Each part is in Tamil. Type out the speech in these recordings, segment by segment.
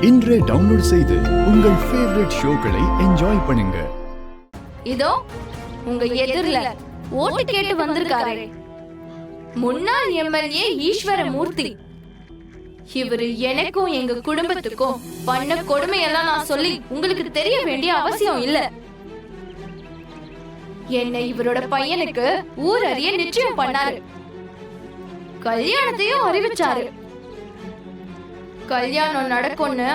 இன்றே டவுன்லோட் செய்து உங்கள் ஃபேவரட் ஷோக்களை என்ஜாய் பண்ணுங்க. இதோ உங்க எதிரில ஓட்டு கேட்டு வந்திருக்காரே முன்னாள் எம்எல்ஏ ஈஸ்வரமூர்த்தி. இவரு எனக்கும் எங்க குடும்பத்துக்கும் பண்ண கொடுமையெல்லாம் நான் சொல்லி உங்களுக்கு தெரிய வேண்டிய அவசியம் இல்ல. என்னை இவரோட பையனுக்கு ஊர் அறிய நிச்சயம் பண்ணாரு, கல்யாணத்தையும் அறிவிச்சாரு. கல்யாணம் நடக்கும்னு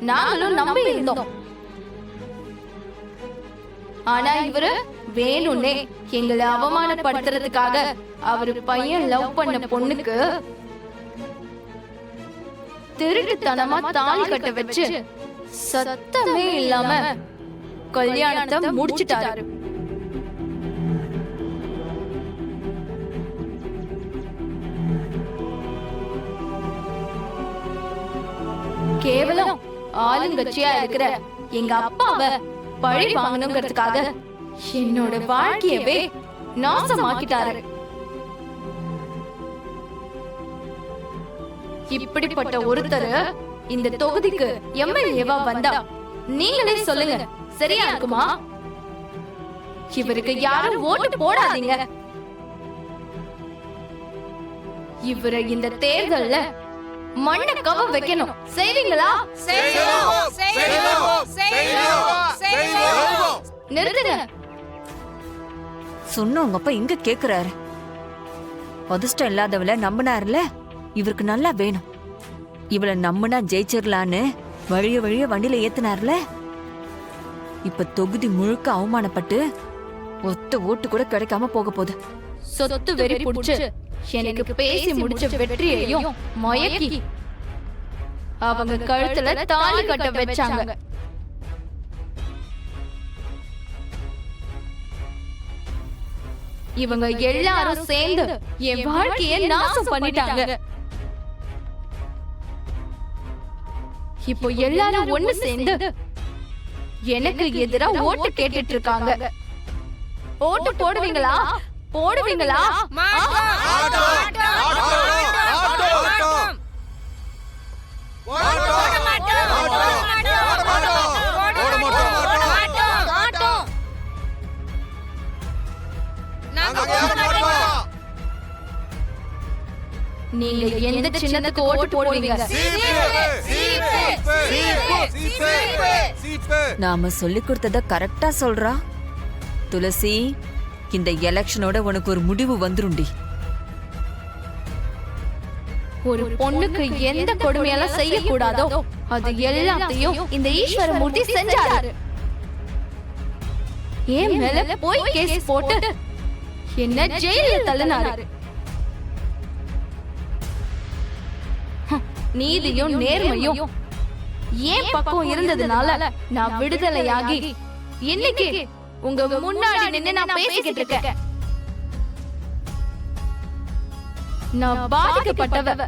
நாங்களும் நம்பி இருந்தோம். ஆனா இவரு வேணும்னே எங்களை அவமானப்படுத்துறதுக்காக அவரு பையன் லவ் பண்ண பொண்ணுக்கு திருட்டுத்தனமா தாலி கட்ட வச்சு சத்தமே இல்லாம கல்யாணத்தை முடிச்சிட்டாரு. கேவலம் ஆளுங்கட்சியா இருக்கிற எங்க அப்பாவை பழி வாங்கணுங்கிறதுக்காக என்னோட வாழ்க்கையவே நாசமாக்கிட்டாரு. இப்படிப்பட்ட ஒருத்தர் இந்த தொகுதிக்கு எம்எல்ஏவா வந்தா நீங்களே சொல்லுங்க, சரியா இருக்குமா? இவருக்கு யாரும் ஓட்டு போடாதீங்க. இவரை இந்த தேர்தல்ல மண்ணை கவ வைக்கணும். செய்வீங்களா? நிறுத்துங்க. சொன்ன உங்க அப்பா இங்க கேக்குறாரு. அதிர்ஷ்டம் இல்லாதவள நம்பினார்ல, இவருக்கு நல்லா வேணும். இவளை நம்பினா ஜெயிச்சிடலான்னு வழிய வண்டியில ஏத்தினார்ல, இப்ப தொகுதி முழுக்க அவமானப்பட்டு ஒத்த ஓட்டு கூட கிடைக்காம போக போகுது. சொத்து வெறி புடிச்சு எனக்கு பேசி முடிச்ச வெற்றியையும் மயக்கி அவங்க கழுத்துல தாலி கட்ட வச்சாங்க. இவங்க எல்லாரும் சேர்ந்து என் வாழ்க்கைய நாசம் பண்ணிட்டாங்க. இப்போ எல்லாரும் ஒண்ணு சேர்ந்து எனக்கு எதிரா ஓட்டு கேட்டுட்டு இருக்காங்க. ஓட்டு போடுவீங்களா? போடுவீங்களா? நீங்க எந்த சின்னத்துக்கு ஓட்டு போடுவீங்க? நாம சொல்லி கொடுத்தத கரெக்டா சொல்றா துளசி. இந்த எலெக்ஷனோட உனக்கு ஒரு முடிவு வந்துருண்டி. ஒரு பொண்ணுக்கு எந்த கொடுமையெல்லாம் செய்யக்கூடாதோ அது எல்லாத்தையும் இந்த ஈஸ்வரமூர்த்தி செஞ்சாரு. ஏன் மேல போய் கேஸ் போட்டு என்ன ஜெயில தள்ளினாரு. நீதியும் நேர்மையும் ஏன் பக்கம் இருந்ததுனால நான் விடுதலையாகி இன்னைக்கு உங்க முன்னாடி நின்னு நான் பேசிக்கிட்டு இருக்கேன். நான் பாதிக்கப்பட்டவ.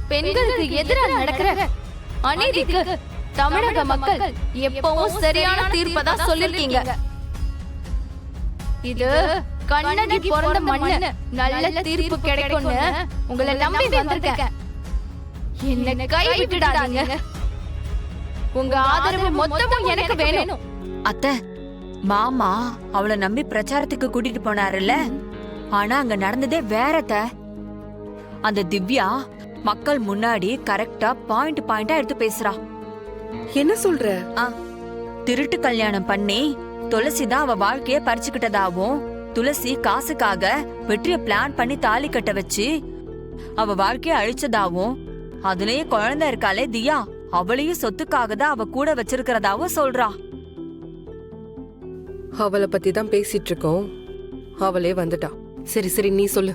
பெண்களுக்கு எதிராக நடக்கிற அநீதிக்கு தமிழக மக்கள் எப்பவும் சரியான தீர்ப்பதான் சொல்லிருக்கீங்க. இது கண்ணகி பிறந்த மண்ணு, நல்ல தீர்ப்பு கிடைக்கும்னு உங்களை நம்பி வந்திருக்கேன். என்ன கைவிட்டுடாதீங்க. உங்க ஆதரவு மொத்தமும் எனக்கு வேணும். அத்தை, மாமா அவளை நம்பி பிரச்சாரத்துக்கு கூட்டிட்டு போனாருல்ல, ஆனா அங்க நடந்ததே வேறத. அந்த திவ்யா மக்கள் முன்னாடி கரெக்டா பாயிண்டா எடுத்து பேசுறா. என்ன சொல்ற? திருட்டு கல்யாணம் பண்ணி துளசிதான் அவ வாழ்க்கைய பறிச்சுக்கிட்டதாவும், துளசி காசுக்காக வெற்றிய பிளான் பண்ணி தாலி கட்ட வச்சு அவ வாழ்க்கைய அழிச்சதாவும், அதுலயே குழந்தை இருக்காளே தியா, அவளையும் சொத்துக்காக தான் அவ கூட வச்சிருக்கிறதாவும் சொல்றா. அவளை பத்தி தான் பேசிட்டு இருக்கோம். அவளே வந்துட்டா. சரி சரி, நீ சொல்லு.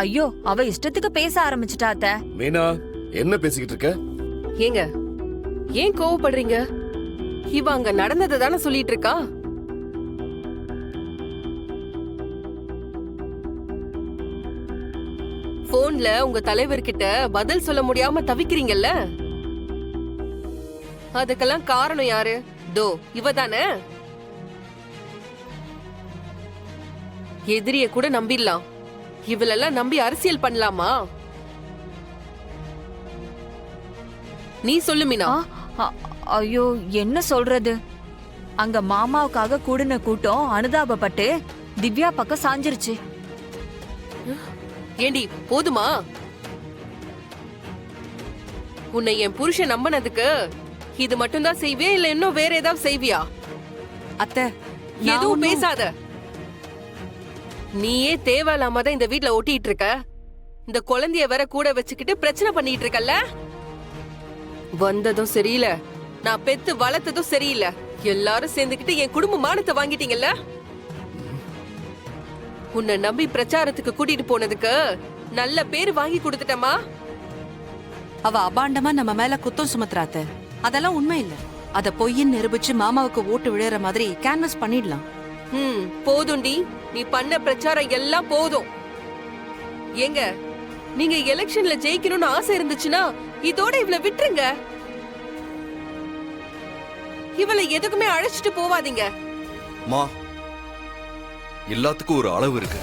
ஐயோ, அவ இஷ்டத்துக்கு பேச ஆரம்பிச்சுட்டா. அத்தை, மீனா, என்ன பேசிக்கிட்டு இருக்க? ஏங்க, ஏன் கோவப்படுறீங்க? இவ அங்க நடந்ததை தானே சொல்லிட்டு இருக்கா. போன்ல உங்க தலைவர்கிட்ட பதில் சொல்ல முடியாம தவிக்கிறீங்கல்ல, அதுக்கெல்லாம் காரணம் யாரு? தோ இவதானே. எதிரிய கூட நம்பிடலாம், இவளெல்லாம் நம்பி அரசியல் பண்ணலாமா? நீ சொல்லு மீனா. ஐயோ என்ன சொல்றது, அங்க மாமாவுக்காக கூடின கூட்டம் அனுதாபப்பட்டு திவ்யா பக்கம் சாஞ்சிருச்சு. ஏண்டி போதுமா? உன்னை என் புருஷன் நம்பினதுக்கு இது மட்டும்தான் செய்வியா இல்ல இன்னும் வேற ஏதாவது செய்வியா? அத்தை எதுவும் பேசாத. நீயே தேவையில்லாம தான் இந்த வீட்ல ஒட்டிட்டு இருக்க. இந்த குழந்தைய வேற கூட வச்சுக்கிட்டு பிரச்சனை பண்ணிட்டு இருக்கல்ல. வந்ததும் சரியில்லை, நான் பெத்து வளர்த்ததும் சரியில்லை. எல்லாரும் சேர்ந்துக்கிட்டு என் குடும்ப மானத்தை வாங்கிட்டீங்கல்ல. உன்னை நம்பி பிரச்சாரத்துக்கு கூட்டிட்டு போனதுக்கு நல்ல பேர் வாங்கி கொடுத்துட்டமா. அவ அபாண்டமா நம்ம மேல குத்தம் சுமத்துறாத்த. அதெல்லாம் உண்மை இல்ல. அத பொய்ன்னு நிரூபிச்சு மாமாவுக்கு ஓட்டு விழுற மாதிரி கேன்வஸ் பண்ணிடலாம். போதும்டி, நீ பண்ண பிரச்சாரம் எல்லாம் போதும். ஏங்க, நீங்க எலெக்ஷன்ல ஜெயிக்கணும்னு ஆசை இருந்துச்சுன்னா இதோட இவளை விட்டுருங்க. இவளை எதுக்குமே அழைச்சிட்டு போவாதீங்க. மா, எல்லாத்துக்கும் ஒரு அளவு இருக்கு.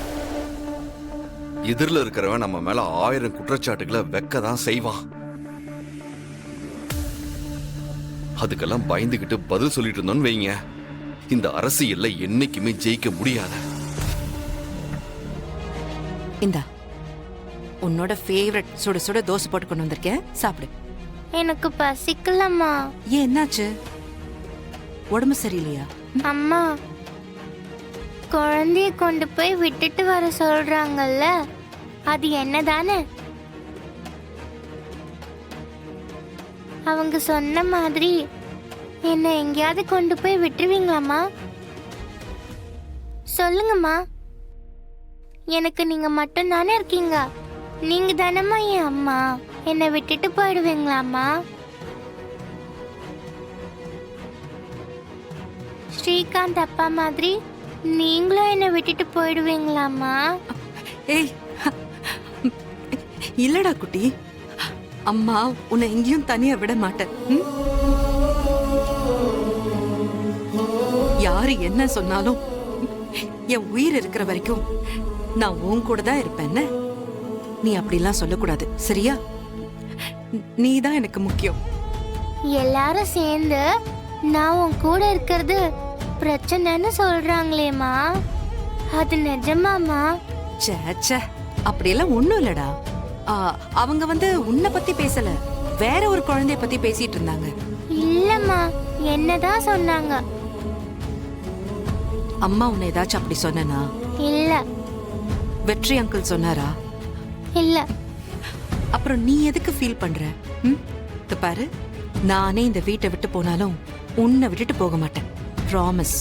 எதிரில் இருக்கிறவன் நம்ம மேல 1000 குற்றச்சாட்டுகளை வைக்கதான் செய்வான். அதுக்கெல்லாம் பயந்துகிட்டு பதில் சொல்லிட்டு இருந்தோம்னு வைங்க, இந்த அரசியல்ல என்னைக்குமே ஜெயிக்க முடியாது. இந்தா உன்னோட ஃபேவரட் சுட சுட தோசை போட்டு கொண்டு வந்திருக்கேன், சாப்பிடு. எனக்கு பசிக்கலம்மா. ஏன் என்னாச்சு? உடம்பு சரியில்லையா? அம்மா, குழந்தைய கொண்டு போய் விட்டுட்டு வர சொல்றாங்கல்ல, அது என்னதானே? அவங்க சொன்ன மாதிரி என்ன எங்கேயாவது கொண்டு போய் விட்டுருவீங்களாம்மா? சொல்லுங்கம்மா. எனக்கு நீங்க மட்டும் தானே இருக்கீங்க. நீங்க தானம்மா என் அம்மா. என்னை விட்டுட்டு போயிடுவீங்களாம்மா? ஸ்ரீகாந்த் அப்பா மாதிரி நீங்களும் என்னை விட்டுட்டு போயிடுவீங்களாம்மா? ஏய் இல்லடா குட்டி, அம்மா உன்னை எங்கேயும் தனியா விட மாட்டேன். யாரு என்ன சொன்னாலும் என் உயிர் இருக்கிற வரைக்கும் நான் உன் கூட தான் இருப்பேன். நீ அப்படிலாம் சொல்லக்கூடாது, சரியா? நீ தான் எனக்கு முக்கியம். எல்லாரும் சேர்ந்து நான் உன் கூட இருக்கிறது பிரச்சனைன்னு சொல்றாங்களேம்மா, அது நிஜமாமா? ச்சே, அப்படியெல்லாம் ஒண்ணும் இல்லடா. அவங்க உன்னை பத்தி பேசல, வேற ஒரு குழந்தைய பத்தி பேசிட்டு இருந்தாங்க. இல்லம்மா, என்னதான் சொன்னாங்க. அம்மா உன்னை ஏதாச்சும் அப்படி சொன்னா? இல்ல. வெற்றி அங்கிள் சொன்னாரா? இல்ல. அப்புறம் நீ எதுக்கு ஃபீல் பண்ற? பாரு, நானே இந்த வீட்டை விட்டு போனாலும் உன்னை விட்டுட்டு போக மாட்டேன். ப்ராமிஸ்.